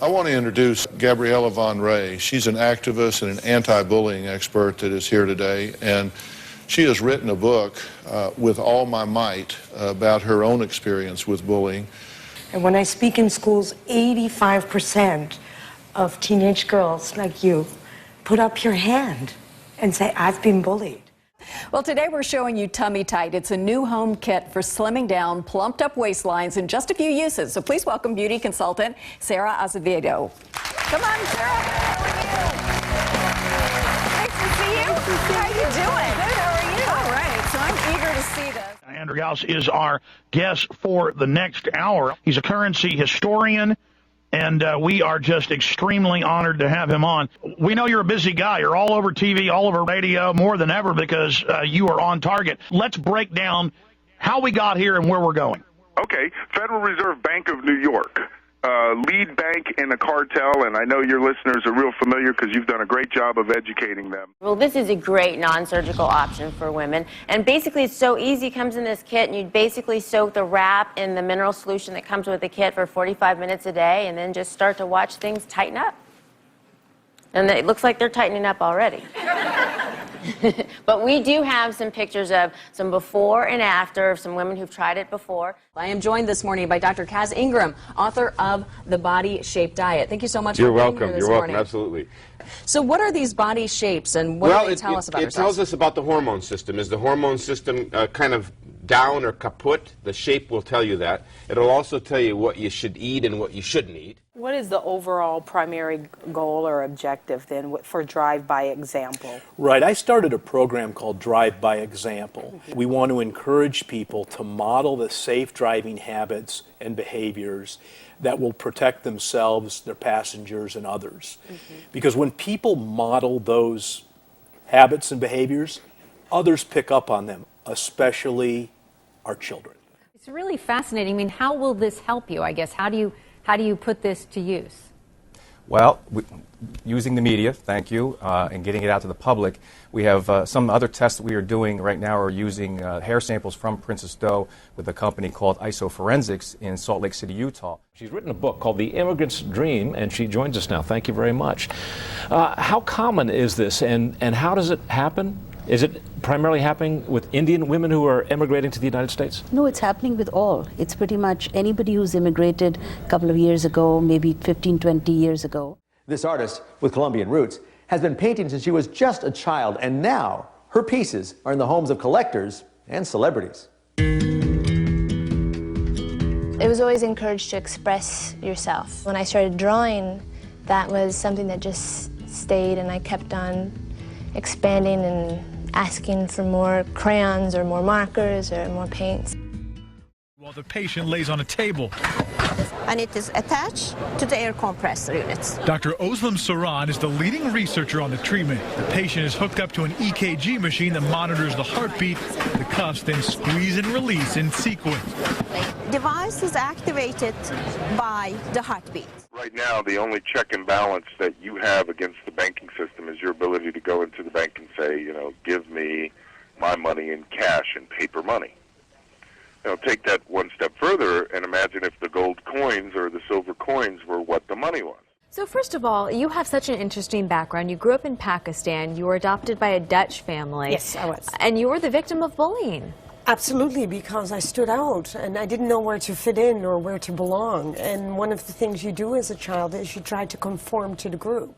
I want to introduce Gabriella Von Ray. She's an activist and an anti-bullying expert that is here today, and she has written a book, With All My Might, about her own experience with bullying. And when I speak in schools, 85% of teenage girls like you put up your hand and say, I've been bullied. Well, today we're showing you Tummy Tight. It's a new home kit for slimming down plumped up waistlines in just a few uses. So please welcome beauty consultant Sarah Azevedo. Come on, Sarah. How are you? Nice to see you. How are you doing? Good. How are you? All right. So I'm eager to see this. Andrew Gauss is our guest for the next hour. He's a currency historian, and we are just extremely honored to have him on. We know you're a busy guy. You're all over TV, all over radio, more than ever because you are on target. Let's break down how we got here and where we're going. Okay. Federal Reserve Bank of New York, lead bank in the cartel, and I know your listeners are real familiar because you've done a great job of educating them. Well, this is a great non-surgical option for women, and basically it's so easy. It comes in this kit, and you basically soak the wrap in the mineral solution that comes with the kit for 45 minutes a day, and then just start to watch things tighten up. And it looks like they're tightening up already. But we do have some pictures of some before and after of some women who've tried it before. I am joined this morning by Dr. Kaz Ingram, author of The Body Shape Diet. Thank you so much You're for being welcome. here this You're morning. welcome. Absolutely. So what are these body shapes, and what do they tell us about It ourselves? tells us about the hormone system. Is the hormone system kind of down or kaput? The shape will tell you that. It'll also tell you what you should eat and what you shouldn't eat. What is the overall primary goal or objective then for Drive by Example? Right. I started a program called Drive by Example. We want to encourage people to model the safe driving habits and behaviors that will protect themselves, their passengers, and others. Because when people model those habits and behaviors, others pick up on them, especially our children. It's really fascinating. I mean, how will this help you, I guess? How do you put this to use? Well, using the media, thank you, and getting it out to the public. We have some other tests that we are doing right now. We're using hair samples from Princess Doe with a company called Isoforensics in Salt Lake City, Utah. She's written a book called The Immigrant's Dream, and she joins us now. Thank you very much. How common is this, and how does it happen? Is it primarily happening with Indian women who are emigrating to the United States? No, it's happening with all. It's pretty much anybody who's immigrated a couple of years ago, maybe 15, 20 years ago. This artist, with Colombian roots, has been painting since she was just a child, and now her pieces are in the homes of collectors and celebrities. It was always encouraged to express yourself. When I started drawing, that was something that just stayed, and I kept on expanding and asking for more crayons or more markers or more paints. While the patient lays on a table. And it is attached to the air compressor units. Dr. Özlem Saran is the leading researcher on the treatment. The patient is hooked up to an EKG machine that monitors the heartbeat. The cuffs then squeeze and release in sequence. The device is activated by the heartbeat. Right now, the only check and balance that you have against the banking system is your ability to go into the bank and say, you know, give me my money in cash and paper money. Now, take that one step further and imagine if the gold coins or the silver coins were what the money was. So first of all, you have such an interesting background. You grew up in Pakistan. You were adopted by a Dutch family. Yes, I was. And you were the victim of bullying. Absolutely, because I stood out and I didn't know where to fit in or where to belong. And one of the things you do as a child is you try to conform to the group.